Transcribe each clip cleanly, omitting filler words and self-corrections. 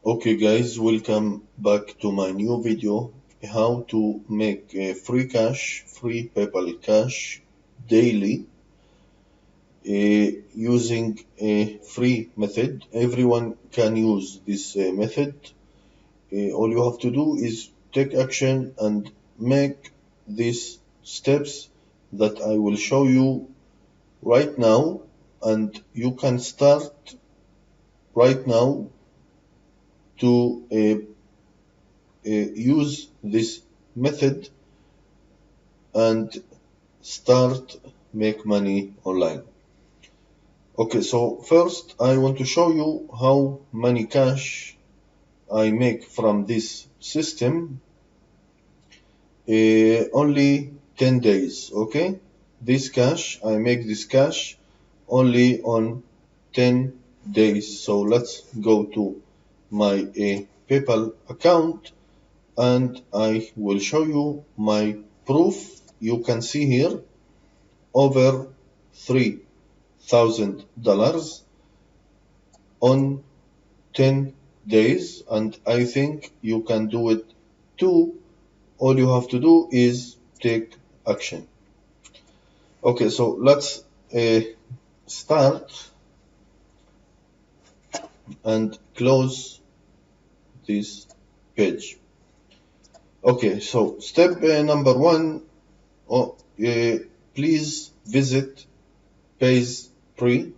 Okay guys, welcome back to my new video, how to make free PayPal cash daily using a free method. Everyone can use this method. All you have to do is take action and make these steps that I will show you right now, and you can start right now to use this method and start make money online. Okay, so first I want to show you how many cash I make from this system. Only 10 days. Okay, I make this cash only on 10 days. So let's go to my PayPal account and I will show you my proof. You can see here over $3,000 on 10 days, and I think you can do it too. All you have to do is take action. Okay, so let's start and close this page. Okay, so step number one, please visit payspre.com.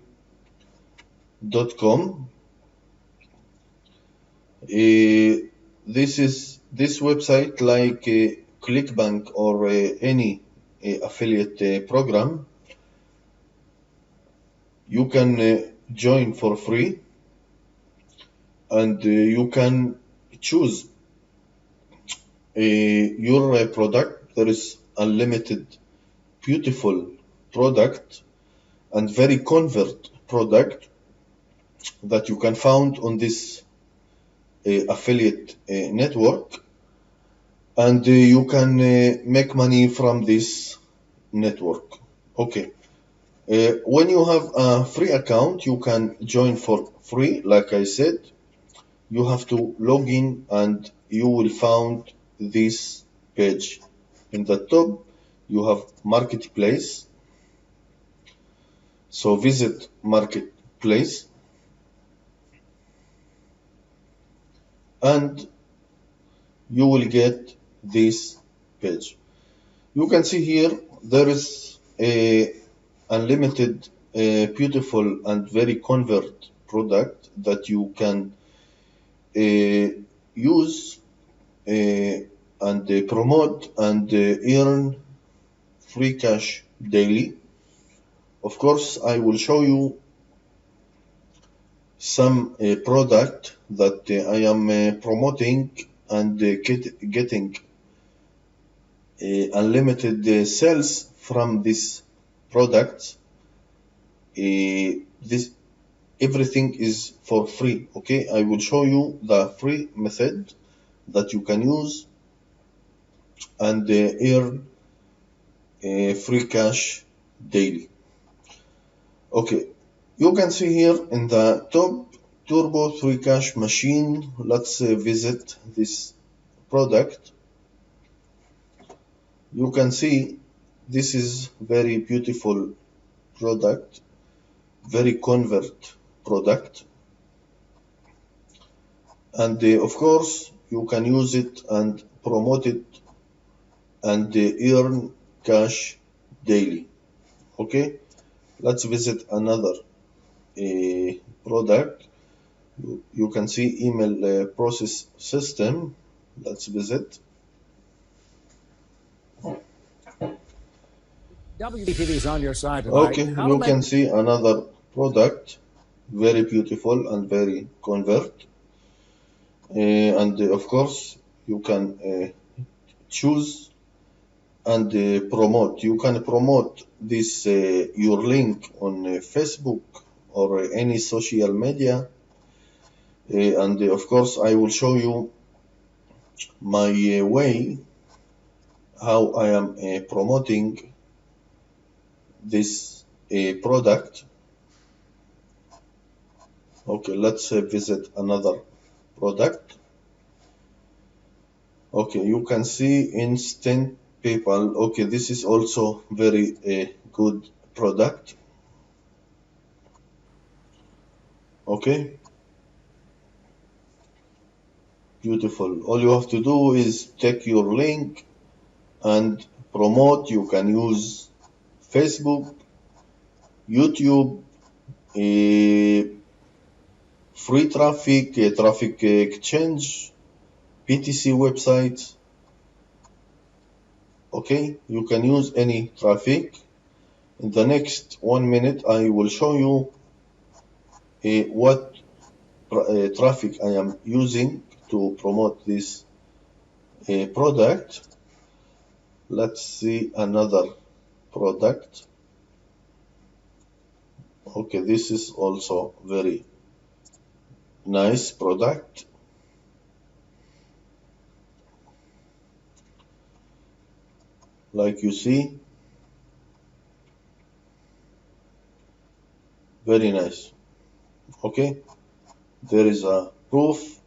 This website, like ClickBank or any affiliate program, you can join for free, and you can choose your product. There is unlimited beautiful product and very convert product that you can find on this affiliate network, and you can make money from this network. Okay, when you have a free account, you can join for free. Like I said, you have to log in and you will find this page. In the top you have marketplace, so visit marketplace and you will get this page. You can see here there is a unlimited beautiful and very convert product that you can use and promote and earn free cash daily. Of course, I will show you some product that I am promoting and getting unlimited sales from this product. This everything is for free. Okay, I will show you the free method that you can use and earn free cash daily. Okay, you can see here in the top Turbo 3 Cash machine. Let's visit this product. You can see this is very beautiful product, very convert product, and of course you can use it and promote it and earn cash daily. Okay, let's visit another product. You can see email process system. Let's visit. WTV is on your side tonight. Okay, you can see another product, very beautiful and very convert, and of course you can choose and promote. You can promote this your link on Facebook or any social media, and of course I will show you my way how I am promoting this product. Okay, let's visit another product. Okay, you can see instant PayPal. Okay, this is also very good product. Okay, beautiful. All you have to do is take your link and promote. You can use Facebook, YouTube, free traffic, traffic exchange, PTC websites. Okay, you can use any traffic. In the next 1 minute, I will show you what traffic I am using to promote this product. Let's see another product. Okay, this is also very nice product. Like you see, very nice. Okay, there is a proof,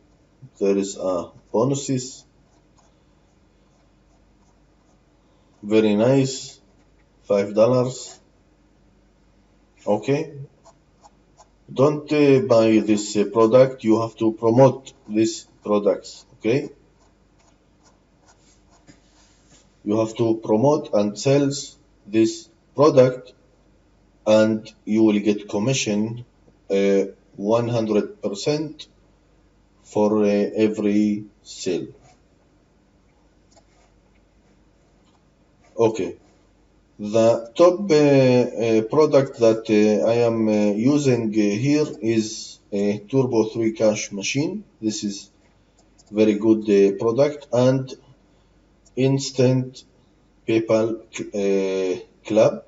there is a bonuses, very nice, $5. Okay, don't buy this product, you have to promote these products. Okay, you have to promote and sell this product, and you will get commission 100% for every sale. Okay, the top product that I am using here is a Turbo 3 Cash machine. This is very good product, and Instant PayPal Club.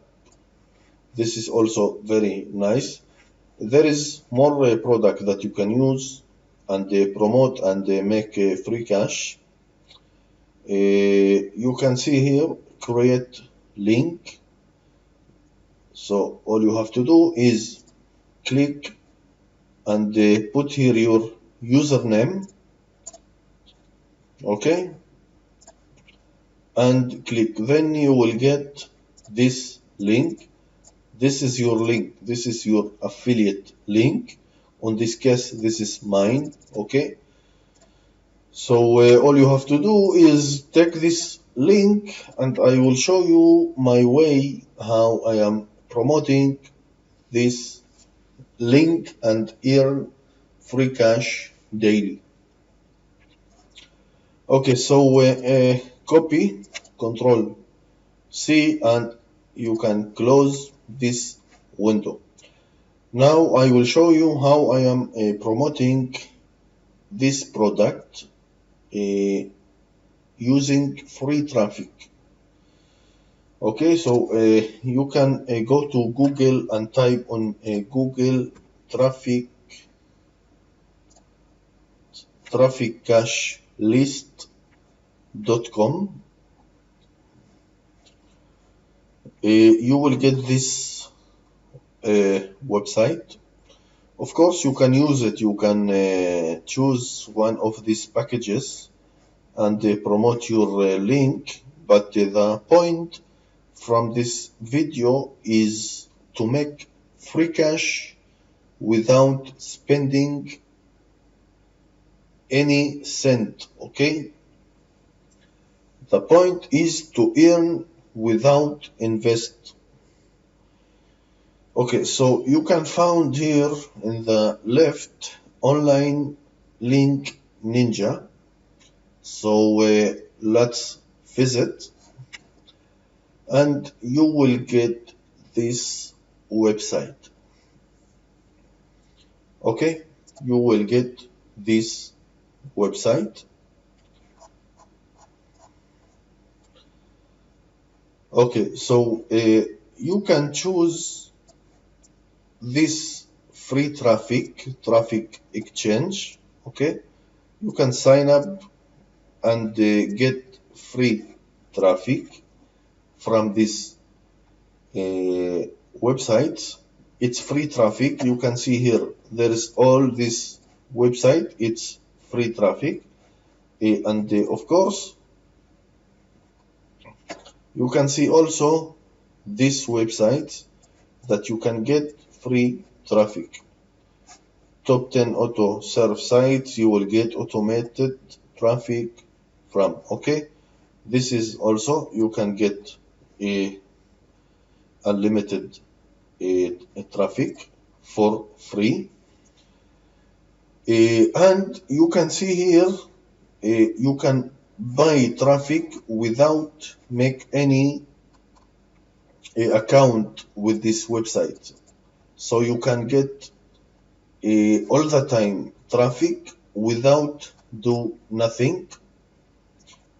This is also very nice. There is more product that you can use and promote and make free cash. You can see here, create link. So all you have to do is click and put here your username. Okay, and click. Then you will get this link. This is your link. This is your affiliate link. On this case, this is mine. Okay. So all you have to do is take this link, and I will show you my way how I am promoting this link and earn free cash daily. Okay, so copy, Control C, and you can close this window. Now I will show you how I am promoting this product using free traffic. Okay, so you can go to Google and type on Google traffic cachlist.com. You will get this website. Of course, you can use it. You can choose one of these packages and promote your link. But the point from this video is to make free cash without spending any cent. Okay? The point is to earn without invest. Okay, so you can find here in the left online link ninja. So let's visit, and you will get this website. Okay, you will get this website. Okay, so you can choose this free traffic exchange. Okay, you can sign up and get free traffic from this website. It's free traffic. You can see here there is all this website. It's free traffic. And of course, you can see also this website that you can get free traffic. Top 10 auto serve sites you will get automated traffic from. Okay, this is also you can get a unlimited traffic for free. And you can see here you can buy traffic without make any account with this website, so you can get all the time traffic without do nothing.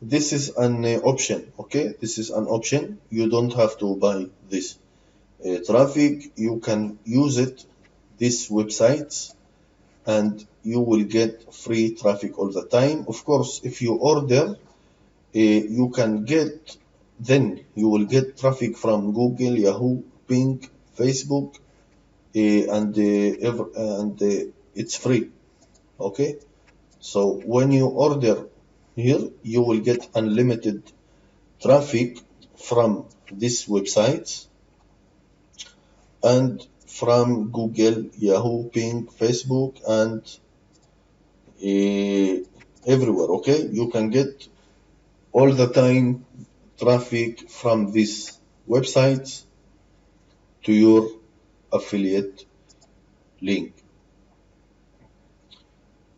This is an option. Okay, this is an option. You don't have to buy this traffic. You can use it, these websites, and you will get free traffic all the time. Of course, if you order, you can get, then you will get traffic from Google, Yahoo, Bing, Facebook, and it's free. Okay, so when you order here, you will get unlimited traffic from these websites and from Google, Yahoo, Bing, Facebook, and everywhere. Okay, you can get all the time traffic from these websites to your affiliate link.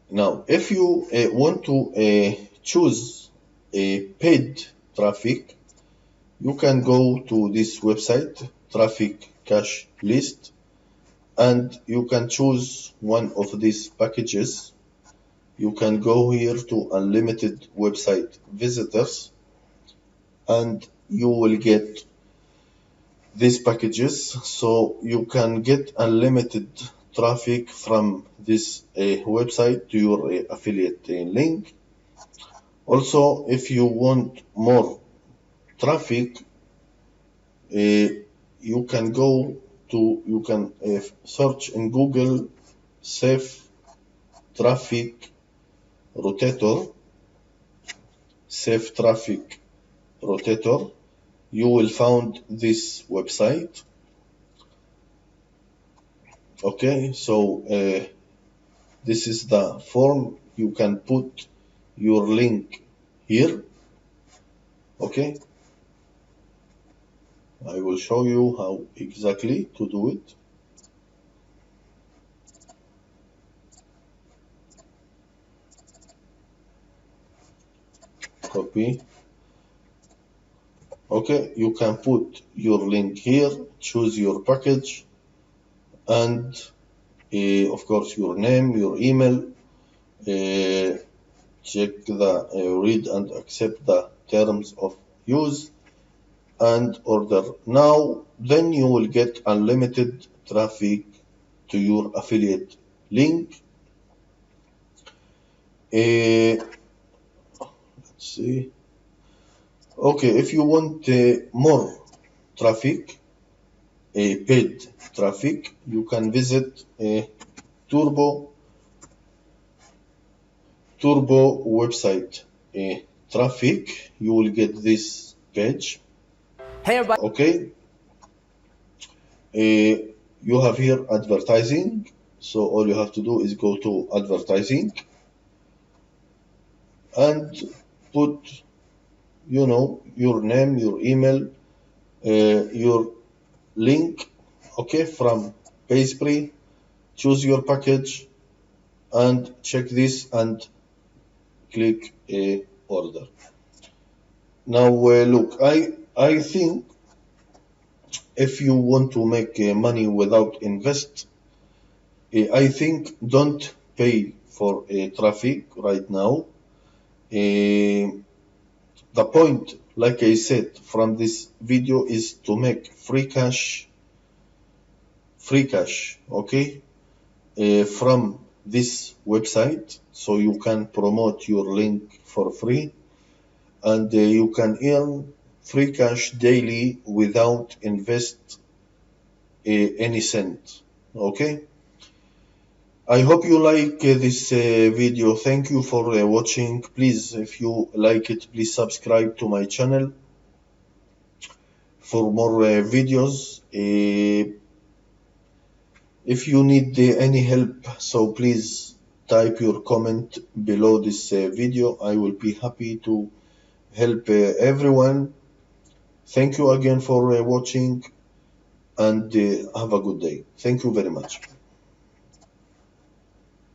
Now, if you want to choose a paid traffic, you can go to this website, Trafic Cache List, and you can choose one of these packages. You can go here to unlimited website visitors, and you will get these packages, so you can get unlimited traffic from this website to your affiliate link. Also, if you want more traffic, you can go to, you can search in Google Safe Traffic Rotator, Safe Traffic Rotator. You will find this website. Okay, so this is the form. You can put your link here. Okay, I will show you how exactly to do it. Copy. Okay, you can put your link here, choose your package, and of course your name, your email. Check the read and accept the terms of use and order now. Then you will get unlimited traffic to your affiliate link. Let's see. Okay, if you want more traffic, paid traffic, you can visit Turbo website Trafic. You will get this page. Hey, everybody. Okay, you have here advertising, so all you have to do is go to advertising and put, you know, your name, your email, your link. Okay, from Payspray, choose your package and check this and click order. Now look, I think if you want to make money without invest, I think don't pay for traffic right now. The point, like I said from this video, is to make free cash, okay, from this website, so you can promote your link for free, and you can earn free cash daily without invest any cent. Okay, I hope you like this video. Thank you for watching. Please, if you like it, please subscribe to my channel for more videos. If you need any help, so please type your comment below this video. I will be happy to help everyone. Thank you again for watching, and have a good day. Thank you very much.